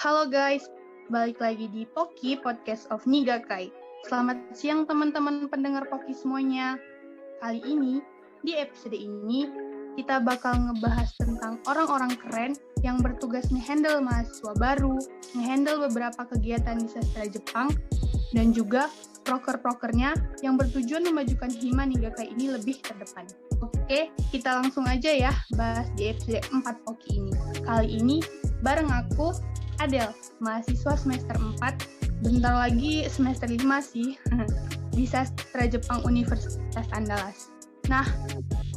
Halo guys, balik lagi di Poki Podcast of Nigakai. Selamat siang teman-teman pendengar Poki semuanya. Kali ini, di episode ini, kita bakal ngebahas tentang orang-orang keren yang bertugas ngehandle mahasiswa baru, ngehandle beberapa kegiatan di sastra Jepang, dan juga proker-prokernya yang bertujuan memajukan Hima Nigakai ini lebih terdepan. Oke, kita langsung aja ya bahas di episode 4 Poki ini. Kali ini, bareng aku, Adel, mahasiswa semester 4, bentar lagi semester 5 sih, di Sastra Jepang Universitas Andalas. Nah,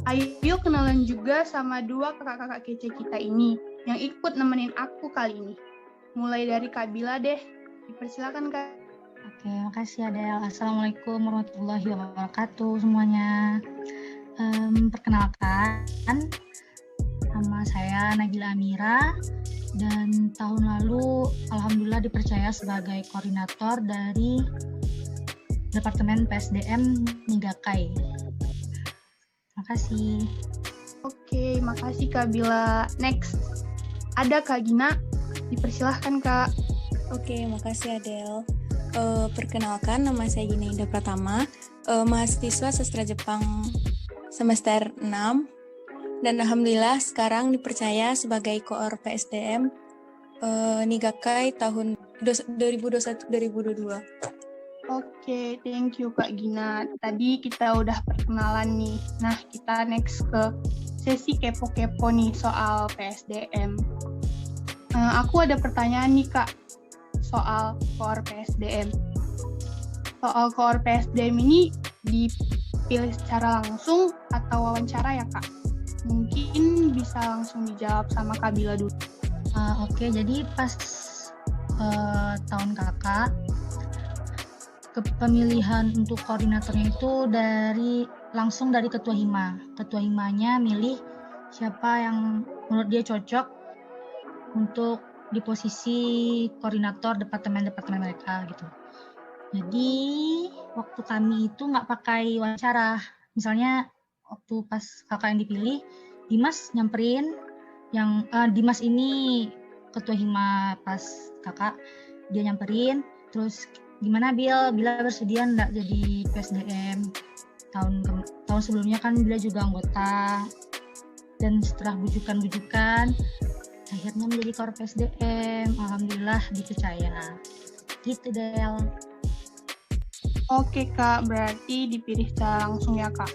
ayo kenalan juga sama dua kakak-kakak kece kita ini, yang ikut nemenin aku kali ini. Mulai dari Kak Bila deh, dipersilakan Kak. Oke, makasih Adel. Assalamualaikum warahmatullahi wabarakatuh semuanya. Perkenalkan, nama saya Nagila Amira, dan tahun lalu alhamdulillah dipercaya sebagai koordinator dari Departemen PSDM Nigakai. Makasih. Oke, makasih Kak Bila. Next, ada Kak Gina, dipersilahkan Kak. Oke, makasih Adel. Perkenalkan, nama saya Gina Indah Pratama, mahasiswa sastra Jepang semester 6, dan alhamdulillah sekarang dipercaya sebagai koor PSDM Nigakai tahun 2021-2022. Oke, thank you Kak Gina. Tadi kita udah perkenalan nih. Nah, kita next ke sesi kepo-kepo nih soal PSDM. Aku ada pertanyaan nih Kak, soal koor PSDM. Soal koor PSDM ini dipilih secara langsung atau wawancara ya Kak? Mungkin bisa langsung dijawab sama Kak Bila dulu. Oke, jadi pas tahun kakak, pemilihan untuk koordinatornya itu langsung dari ketua Hima. Ketua Himanya milih siapa yang menurut dia cocok untuk di posisi koordinator departemen-departemen mereka gitu. Jadi waktu kami itu nggak pakai wawancara. Misalnya waktu pas kakak yang dipilih, Dimas nyamperin Dimas ini ketua Hima pas kakak, dia nyamperin, terus gimana Bila bersedia nggak jadi PSDM? Tahun sebelumnya kan Bila juga anggota, dan setelah bujukan akhirnya menjadi koor PSDM. Alhamdulillah dipercaya. Gitu Del. Oke Kak, berarti dipilih secara langsung ya Kak.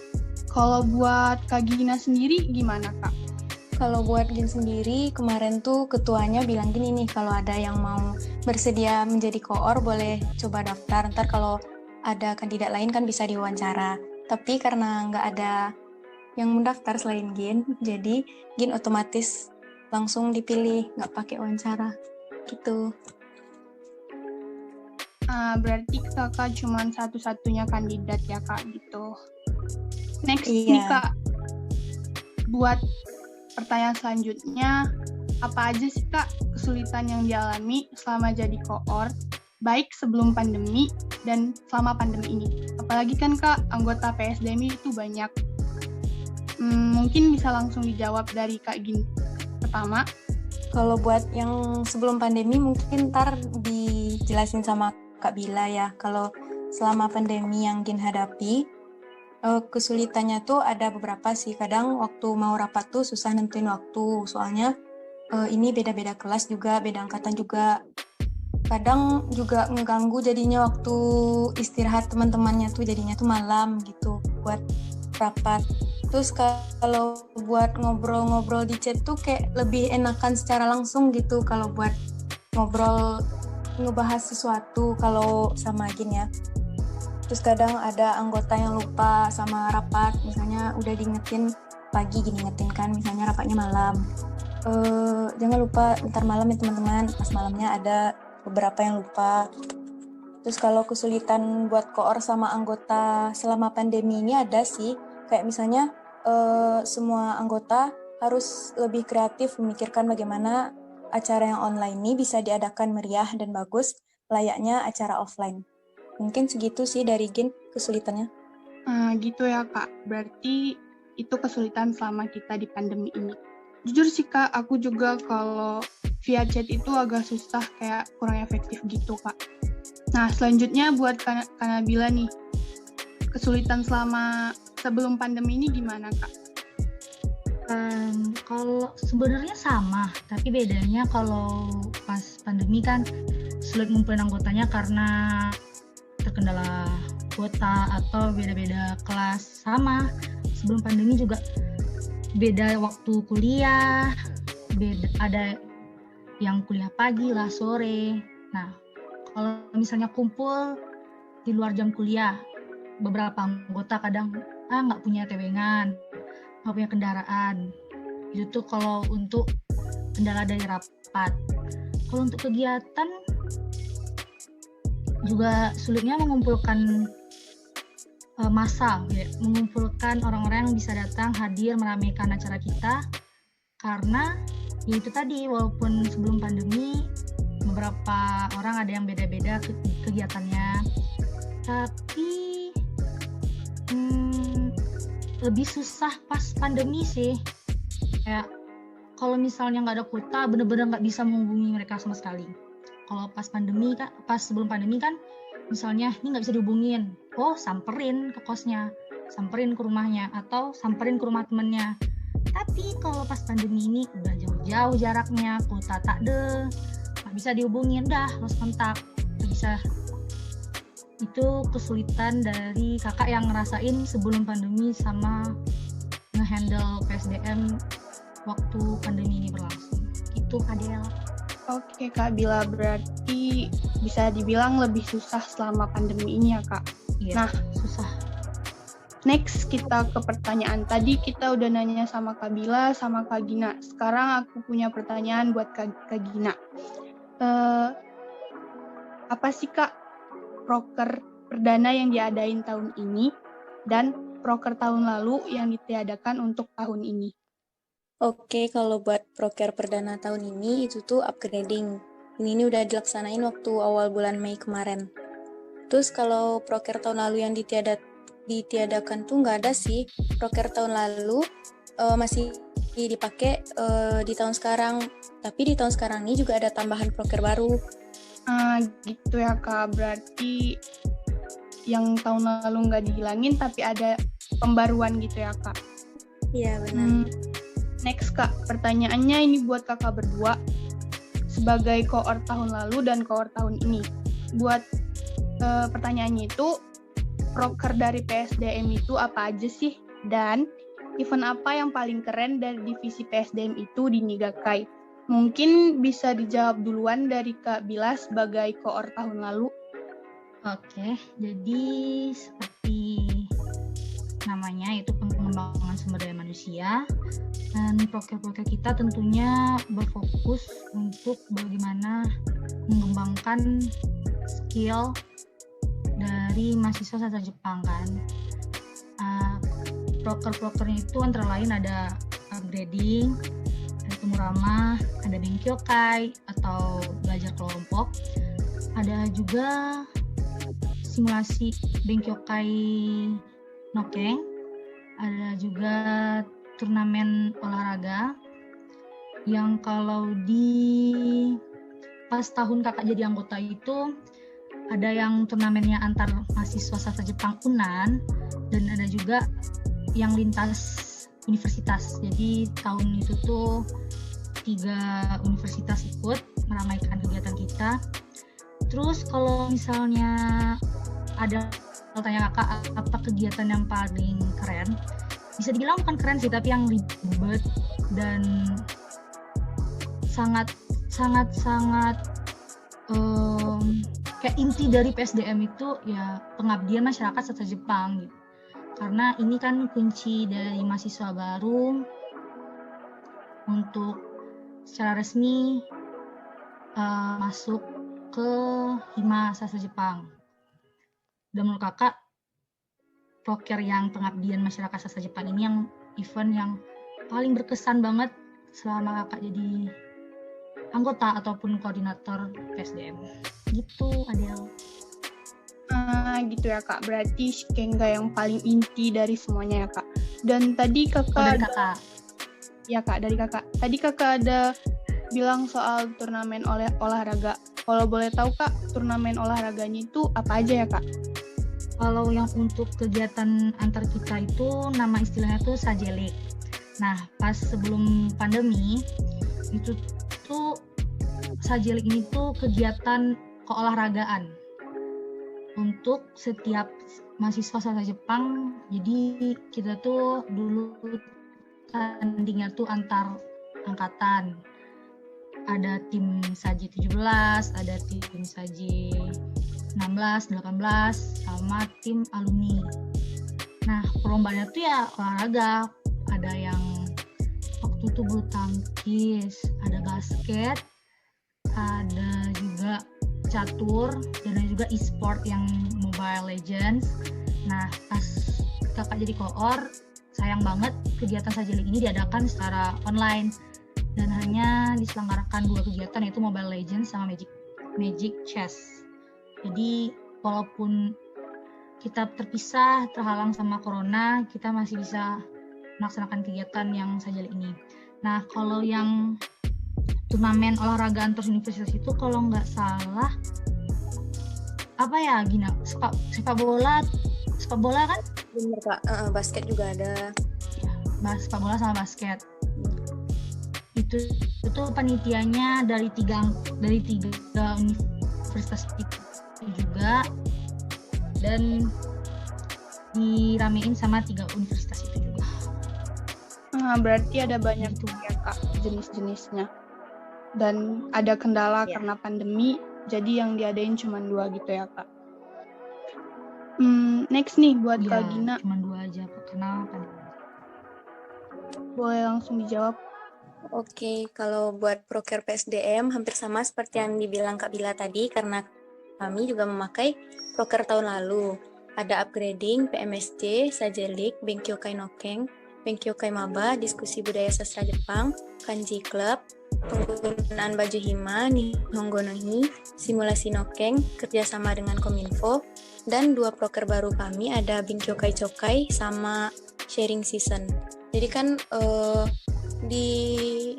Kalau buat Kak Gina sendiri gimana Kak? Kalau buat Gin sendiri, kemarin tuh ketuanya bilang gini nih, kalau ada yang mau bersedia menjadi koor boleh coba daftar. Ntar kalau ada kandidat lain kan bisa diwawancara. Tapi karena nggak ada yang mendaftar selain Gin, jadi Gin otomatis langsung dipilih, nggak pakai wawancara. Gitu. Berarti kakak cuma satu-satunya kandidat ya Kak gitu. Next Iya. nih Kak, buat pertanyaan selanjutnya, apa aja sih Kak kesulitan yang dialami selama jadi koor, baik sebelum pandemi dan selama pandemi ini? Apalagi kan Kak, anggota PSDM itu banyak. Mungkin bisa langsung dijawab dari Kak Gin pertama. Kalau buat yang sebelum pandemi mungkin ntar dijelasin sama Kak Bila ya. Kalau selama pandemi yang Gin hadapi, kesulitannya tuh ada beberapa sih. Kadang waktu mau rapat tuh susah nentuin waktu, soalnya ini beda-beda kelas juga, beda angkatan juga. Kadang juga ngeganggu jadinya waktu istirahat teman-temannya tuh jadinya tuh malam gitu buat rapat. Terus kalau buat ngobrol-ngobrol di chat tuh kayak lebih enakan secara langsung gitu kalau buat ngobrol ngebahas sesuatu kalau sama Gin ya. Terus kadang ada anggota yang lupa sama rapat, misalnya udah diingetin pagi gini ingetin kan, misalnya rapatnya malam. Jangan lupa ntar malam ya teman-teman, pas malamnya ada beberapa yang lupa. Terus kalau kesulitan buat koor sama anggota selama pandemi ini ada sih, kayak misalnya semua anggota harus lebih kreatif memikirkan bagaimana acara yang online ini bisa diadakan meriah dan bagus layaknya acara offline. Mungkin segitu sih dari Gin kesulitannya. Gitu ya Kak, berarti itu kesulitan selama kita di pandemi ini. Jujur sih Kak, aku juga kalau via chat itu agak susah, kayak kurang efektif gitu Kak. Nah selanjutnya buat Kak Nabila nih, kesulitan sebelum pandemi ini gimana Kak? Kalau sebenarnya sama, tapi bedanya kalau pas pandemi kan sulit ngumpulin anggotanya karena terkendala kuota atau beda-beda kelas. Sama sebelum pandemi juga beda waktu kuliah, ada yang kuliah pagi lah, sore. Nah kalau misalnya kumpul di luar jam kuliah, beberapa anggota kadang nggak punya tewengan, nggak punya kendaraan. Itu tuh kalau untuk kendala dari rapat. Kalau untuk kegiatan juga sulitnya mengumpulkan massa, ya, mengumpulkan orang-orang yang bisa datang hadir meramaikan acara kita, karena ya itu tadi, walaupun sebelum pandemi beberapa orang ada yang beda-beda kegiatannya, tapi lebih susah pas pandemi sih. Kayak kalau misalnya nggak ada kuota, bener-bener nggak bisa menghubungi mereka sama sekali. Kalau pas sebelum pandemi kan, misalnya ini nggak bisa dihubungin, samperin ke kosnya, samperin ke rumahnya, atau samperin ke rumah temennya. Tapi kalau pas pandemi ini udah jauh-jauh jaraknya, kuota tak ada, nggak bisa dihubungin, dah lost kontak, nggak bisa. Itu kesulitan dari kakak yang ngerasain sebelum pandemi sama ngehandle PSDM waktu pandemi ini berlangsung. Itu Adel. Oke Kak Bila, berarti bisa dibilang lebih susah selama pandemi ini ya Kak? Iya, nah, susah. Next kita ke pertanyaan. Tadi kita udah nanya sama Kak Bila sama Kak Gina. Sekarang aku punya pertanyaan buat Kak Gina. Apa sih Kak proker perdana yang diadain tahun ini dan proker tahun lalu yang ditiadakan untuk tahun ini? Oke, kalau buat proker perdana tahun ini itu tuh upgrading. Ini udah dilaksanain waktu awal bulan Mei kemarin. Terus kalau proker tahun lalu yang ditiadakan tuh nggak ada sih. Proker tahun lalu masih dipakai di tahun sekarang. Tapi di tahun sekarang ini juga ada tambahan proker baru. Gitu ya Kak, berarti yang tahun lalu nggak dihilangin tapi ada pembaruan gitu ya Kak? Iya benar. Next Kak, pertanyaannya ini buat kakak berdua sebagai koor tahun lalu dan koor tahun ini. Buat pertanyaannya itu, proker dari PSDM itu apa aja sih? Dan event apa yang paling keren dari divisi PSDM itu di Nigakai? Mungkin bisa dijawab duluan dari Kak Bila sebagai koor tahun lalu. Oke, jadi seperti namanya itu pengembangan sumber daya manusia, dan proker-proker kita tentunya berfokus untuk bagaimana mengembangkan skill dari mahasiswa sastra Jepang kan. Proker-prokernya itu antara lain ada upgrading, ada temu ramah, ada benkyokai atau belajar kelompok, ada juga simulasi benkyokai nokeng, ada juga turnamen olahraga yang kalau di pas tahun kakak jadi anggota itu ada yang turnamennya antar mahasiswa sastra Jepang UNAN, dan ada juga yang lintas universitas. Jadi tahun itu tuh 3 universitas ikut meramaikan kegiatan kita. Terus kalau misalnya ada tanya kakak apa kegiatan yang paling keren, bisa dibilang bukan keren sih, tapi yang ribet dan sangat kayak inti dari PSDM itu ya pengabdian masyarakat sastra Jepang gitu. Karena ini kan kunci dari mahasiswa baru untuk secara resmi masuk ke Hima Sastra Jepang. Dan menurut kakak, proker yang pengabdian masyarakat sastra Jepang ini yang event yang paling berkesan banget selama kakak jadi anggota ataupun koordinator PSDM. Gitu, Adel. Gitu ya Kak, berarti Shikenga yang paling inti dari semuanya ya Kak. Dan tadi kakak... dari kakak. Ya Kak, dari kakak. Tadi kakak ada bilang soal turnamen olahraga. Kalau boleh tahu Kak, turnamen olahraganya itu apa aja ya Kak? Kalau yang untuk kegiatan antar kita itu nama istilahnya tuh Sajelik. Nah, pas sebelum pandemi itu tuh Sajelik ini tuh kegiatan keolahragaan untuk setiap mahasiswa sastra Jepang. Jadi kita tuh dulu tandingnya tuh antar angkatan. Ada tim Saji 17, ada tim Saji 16, 18, sama tim alumni. Nah, perlombaannya tuh ya olahraga. Ada yang waktu itu bulu tangkis, ada basket, ada juga catur, dan ada juga e-sport yang Mobile Legends. Nah, pas kakak jadi koor, sayang banget kegiatan Sajelik ini diadakan secara online dan hanya diselenggarakan 2 kegiatan, yaitu Mobile Legends sama Magic Chess. Jadi walaupun kita terpisah, terhalang sama corona, kita masih bisa melaksanakan kegiatan yang Sajelik ini. Nah, kalau yang turnamen olahraga antar universitas itu kalau nggak salah apa ya, Gina? Sepak bola kan? Bener Kak, basket juga ada. Ya, sepak bola sama basket. Itu panitianya dari tiga universitas itu juga, dan diramein sama 3 universitas itu juga. Berarti ada banyak tuh ya Kak jenis-jenisnya. Dan ada kendala karena pandemi, jadi yang diadain cuma 2 gitu ya Kak. Next nih buat Kak Gina. Cuma 2 aja karena pandemi. Boleh langsung dijawab. Oke, kalau buat proker PSDM hampir sama seperti yang dibilang Kak Bila tadi, karena kami juga memakai proker tahun lalu. Ada upgrading, PMSC, Sajelik, Benkyokai Nokeng, Benkyokai Maba, diskusi budaya sastra Jepang, Kanji Club, penggunaan baju hima, Nihongo no Hi, simulasi Nokeng, kerjasama dengan Kominfo, dan 2 proker baru kami ada Benkyokai Chokai sama Sharing Season. Jadi kan di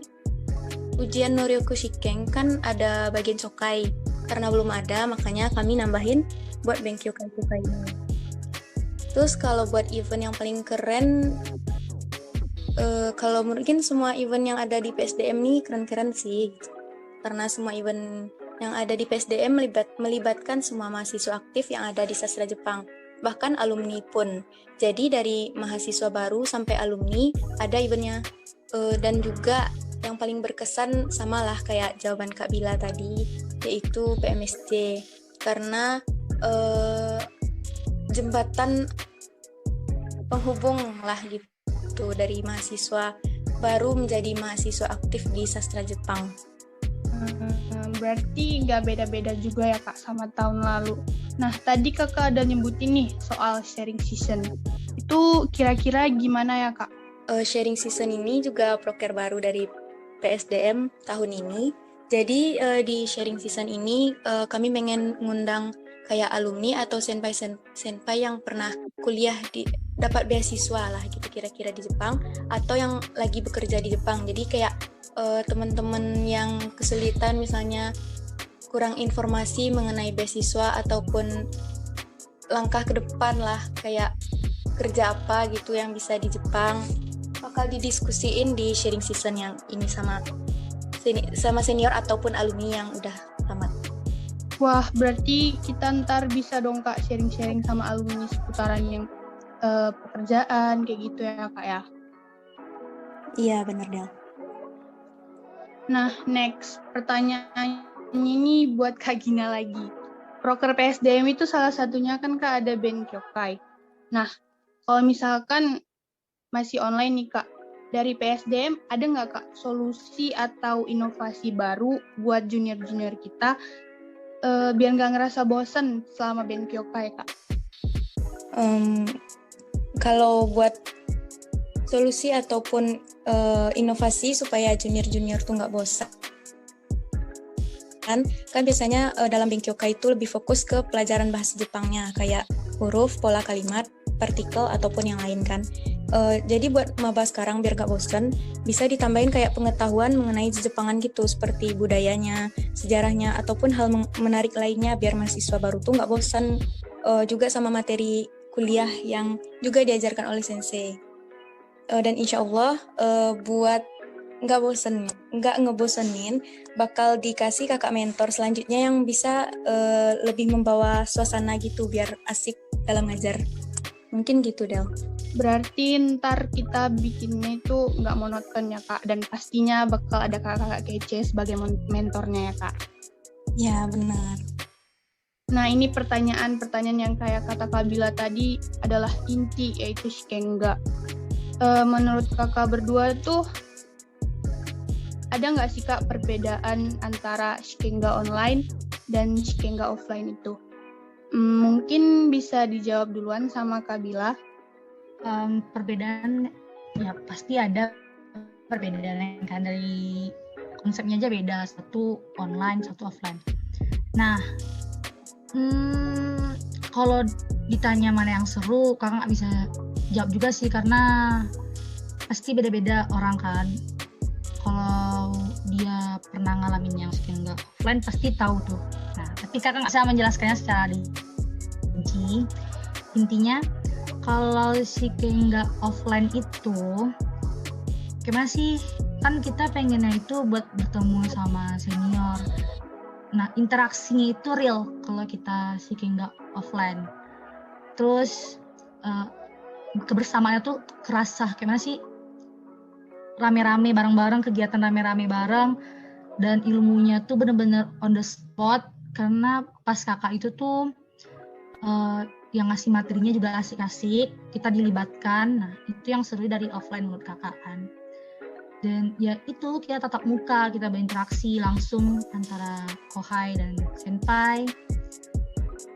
ujian Noryoku Shiken kan ada bagian Chokai. Karena belum ada, makanya kami nambahin buat Benkyokai Chokai ini. Terus kalau buat event yang paling keren, kalau mungkin semua event yang ada di PSDM ini keren-keren sih. Karena semua event yang ada di PSDM melibatkan semua mahasiswa aktif yang ada di sastra Jepang. Bahkan alumni pun. Jadi dari mahasiswa baru sampai alumni ada eventnya. Dan juga yang paling berkesan samalah kayak jawaban Kak Bila tadi, yaitu PMSC. Karena jembatan penghubung lah gitu dari mahasiswa baru menjadi mahasiswa aktif di sastra Jepang. Berarti nggak beda-beda juga ya Kak sama tahun lalu. Nah, tadi Kakak ada nyebutin nih soal sharing season. Itu kira-kira gimana ya Kak? Sharing season ini juga proker baru dari PSDM tahun ini. Jadi di sharing season ini kami pengen ngundang kayak alumni atau senpai yang pernah kuliah dapat beasiswa lah gitu kira-kira di Jepang, atau yang lagi bekerja di Jepang. Jadi kayak teman-teman yang kesulitan misalnya kurang informasi mengenai beasiswa ataupun langkah ke depan lah, kayak kerja apa gitu yang bisa di Jepang, bakal didiskusiin di sharing season yang ini sama senior ataupun alumni yang udah tamat. Wah, berarti kita ntar bisa dong Kak sharing-sharing sama alumni seputaran yang pekerjaan kayak gitu ya Kak ya? Iya bener Del. Nah, next pertanyaannya ini buat Kak Gina lagi. Proker PSDM itu salah satunya kan Kak ada Benkyokai. Nah, kalau misalkan masih online nih Kak, dari PSDM ada nggak Kak solusi atau inovasi baru buat junior-junior kita biar nggak ngerasa bosen selama Benkyokai Kak? Kalau buat solusi ataupun inovasi supaya junior-junior tuh nggak bosan, kan biasanya dalam Benkyokai itu lebih fokus ke pelajaran bahasa Jepangnya kayak huruf, pola kalimat, partikel ataupun yang lain kan. Jadi buat maba sekarang biar gak bosen, bisa ditambahin kayak pengetahuan mengenai Jepangan gitu, seperti budayanya, sejarahnya, ataupun hal menarik lainnya biar mahasiswa baru tuh gak bosan juga sama materi kuliah yang juga diajarkan oleh sensei. Dan insya Allah buat nggak ngebosenin, bakal dikasih kakak mentor selanjutnya yang bisa lebih membawa suasana gitu biar asik dalam ngajar. Mungkin gitu, Del. Berarti ntar kita bikinnya itu nggak monoton ya, Kak, dan pastinya bakal ada kakak-kakak kece sebagai mentornya ya, Kak. Ya, benar. Nah, ini pertanyaan yang kayak kata Kak Bila tadi adalah inti, yaitu Shikenga. Menurut kakak berdua tuh, ada nggak sih, Kak, perbedaan antara Shikenga online dan Shikenga offline itu? Mungkin bisa dijawab duluan sama Kak Bila. Perbedaan ya pasti ada perbedaan kan, dari konsepnya aja beda, satu online satu offline. Nah, kalau ditanya mana yang seru, kakak nggak bisa jawab juga sih, karena pasti beda-beda orang kan. Kalau dia pernah ngalamin yang Shikenga offline pasti tahu tuh. Nah, tapi kakak nggak bisa menjelaskannya secara rinci. Intinya kalau Shikenga offline itu gimana sih? Kan kita pengennya itu buat bertemu sama senior. Nah, interaksinya itu real kalau kita Shikenga offline. Terus kebersamaannya tuh kerasa gimana sih? Rame-rame bareng-bareng, kegiatan rame-rame bareng, dan ilmunya tuh bener-bener on the spot, karena pas kakak itu tuh yang ngasih materinya juga asik-asik, kita dilibatkan. Nah, itu yang seru dari offline menurut kakak kan. Dan ya itu, kita tatap muka, kita berinteraksi langsung antara kohai dan senpai.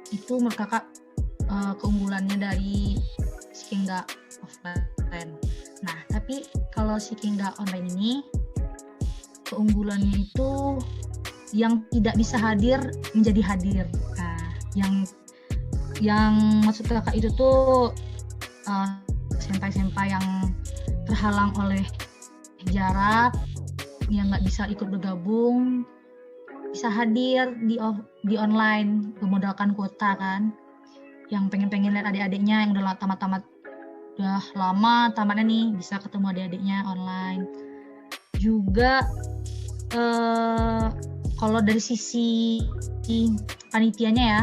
Itu menurut kakak keunggulannya dari Shikenga offline. Nah, tapi kalau Shikenga online ini, keunggulannya itu yang tidak bisa hadir menjadi hadir. Nah, yang maksud kakak itu tuh senpai-senpai yang terhalang oleh jarak, yang nggak bisa ikut bergabung, bisa hadir di online, memodalkan kuota kan, yang pengen lihat adik-adiknya yang udah udah lama tamatnya nih, bisa ketemu adik-adiknya online. Juga kalau dari sisi panitianya ya,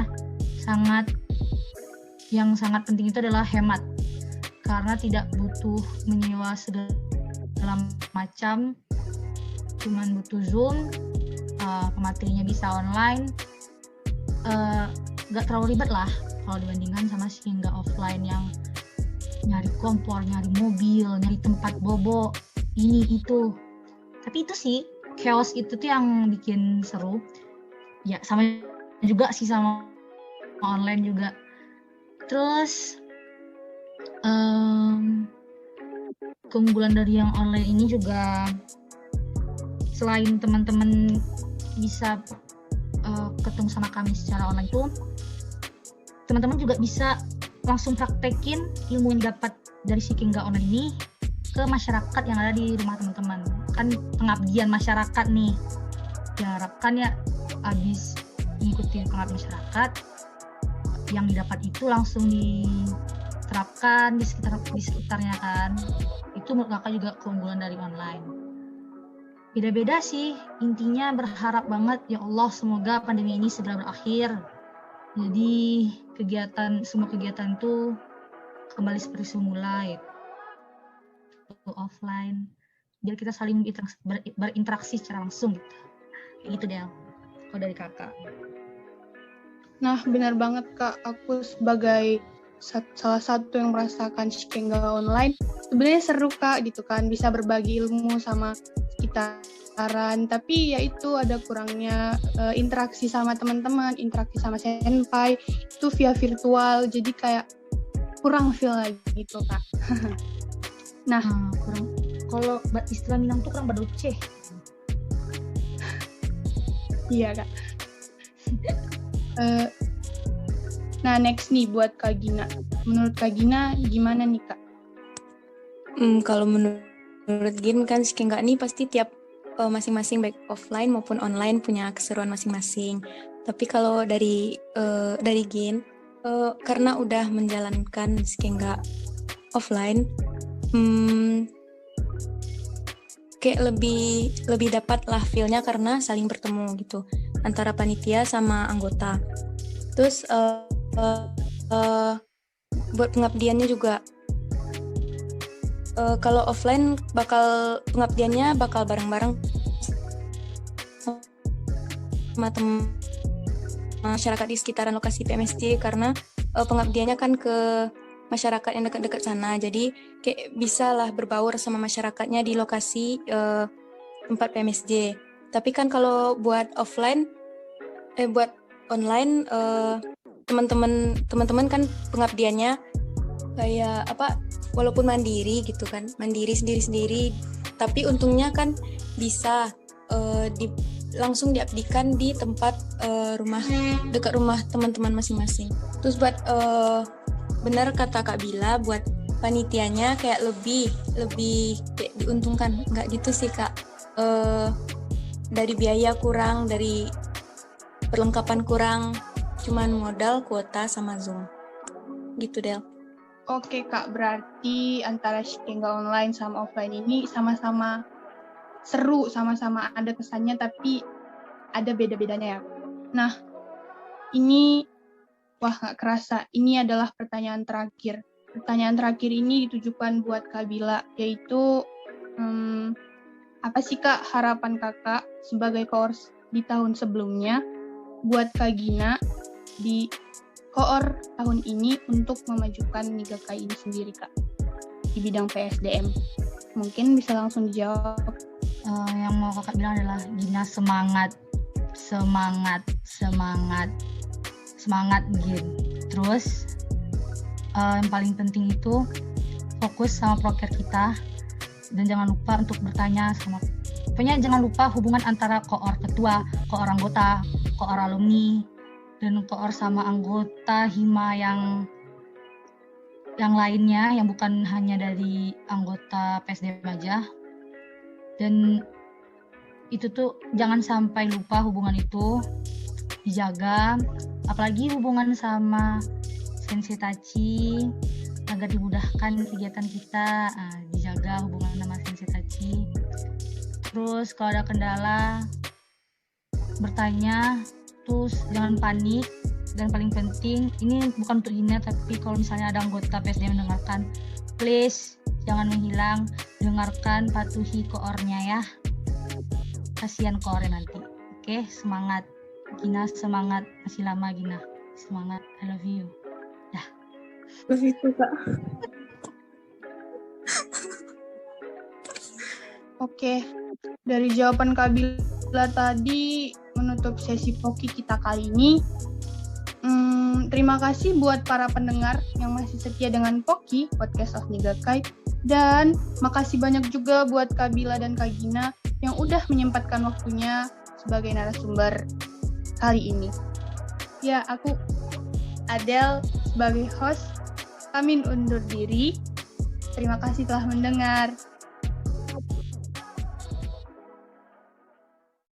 yang sangat penting itu adalah hemat, karena tidak butuh menyewa segala macam, cuman butuh Zoom, pematerinya bisa online, gak terlalu ribet lah kalau dibandingkan sama Shikenga offline yang nyari kompor, nyari mobil, nyari tempat bobo, ini itu. Tapi itu sih, chaos itu tuh yang bikin seru. Ya sama juga sih sama online juga. Terus keunggulan dari yang online ini juga, selain teman-teman bisa ketemu sama kami secara online tuh, teman-teman juga bisa langsung praktekin ilmu yang dapat dari Shikenga online ini ke masyarakat yang ada di rumah teman-teman. Kan pengabdian masyarakat nih, diharapkan ya habis mengikuti pengabdian masyarakat, yang didapat itu langsung diterapkan di sekitarnya kan. Itu menurut kakak juga keunggulan dari online. Beda-beda sih, intinya berharap banget ya Allah semoga pandemi ini segera berakhir. Jadi semua kegiatan itu kembali seperti semula, yaitu offline, biar kita saling berinteraksi secara langsung gitu. Itu deh kalau dari kakak. Nah, benar banget Kak, aku sebagai salah satu yang merasakan Shikenga online, sebenarnya seru Kak gitu kan, bisa berbagi ilmu sama sekitaran, tapi ya itu ada kurangnya interaksi sama teman-teman, interaksi sama senpai, itu via virtual, jadi kayak kurang feel lagi gitu Kak. Nah, kurang, kalau istilah Minang tuh kurang badoce. Iya Kak. Nah, next nih buat Kak Gina. Menurut Kak Gina gimana nih Kak? Kalau menurut Gin kan Skengga nih pasti tiap masing-masing baik offline maupun online punya keseruan masing-masing. Tapi kalau dari Gin, karena udah menjalankan Skengga offline, kayak lebih dapat lah feel-nya karena saling bertemu gitu antara panitia sama anggota. Terus buat pengabdiannya juga kalau offline pengabdiannya bakal bareng-bareng sama teman masyarakat di sekitaran lokasi PMSD karena pengabdiannya kan ke masyarakat yang dekat-dekat sana, jadi kayak bisa lah berbaur sama masyarakatnya di lokasi tempat PMSD. Tapi kan kalau buat online teman-teman kan pengabdiannya kayak walaupun mandiri gitu kan, mandiri sendiri-sendiri, tapi untungnya kan bisa langsung diabdikan di tempat dekat rumah teman-teman masing-masing. Terus buat benar kata Kak Bila, buat panitianya kayak lebih kayak diuntungkan, nggak gitu sih Kak, dari biaya kurang, dari perlengkapan kurang, cuman modal, kuota, sama Zoom gitu Del. Oke Kak, berarti antara Skengga online sama offline ini sama-sama seru, sama-sama ada kesannya, tapi ada beda-bedanya ya. Nah, ini, nggak kerasa, ini adalah pertanyaan terakhir. Pertanyaan terakhir ini ditujukan buat Kak Bila, yaitu, apa sih Kak harapan Kakak sebagai koors di tahun sebelumnya buat Kak Gina di koor tahun ini untuk memajukan Nigakai ini sendiri Kak di bidang PSDM? Mungkin bisa langsung dijawab. Yang mau Kakak bilang adalah Gina semangat Gin. Terus yang paling penting itu fokus sama proker kita, dan jangan lupa untuk bertanya pokoknya jangan lupa hubungan antara koor ketua, koor anggota, koor alumni, dan koor sama anggota hima yang lainnya yang bukan hanya dari anggota PSDM aja. Dan itu tuh jangan sampai lupa hubungan itu dijaga, apalagi hubungan sama Sensei Tachi agar dimudahkan kegiatan kita. Dijaga hubungan sama Sensei Tachi. Terus kalau ada kendala bertanya, terus jangan panik. Dan paling penting, ini bukan untuk Gina, tapi kalau misalnya ada anggota PSDM mendengarkan, please jangan menghilang, dengarkan, patuhi koornya ya. Kasihan koornya nanti. Oke, semangat Gina, semangat, masih lama Gina, semangat, I love you. Dah. Begitu Kak. Oke, dari jawaban Kak Bila tadi menutup sesi Poki kita kali ini. Terima kasih buat para pendengar yang masih setia dengan Poki, Podcast of Nigakai. Dan makasih banyak juga buat Kak Bila dan Kak Gina yang udah menyempatkan waktunya sebagai narasumber kali ini. Ya, aku Adele sebagai host, kami undur diri. Terima kasih telah mendengar.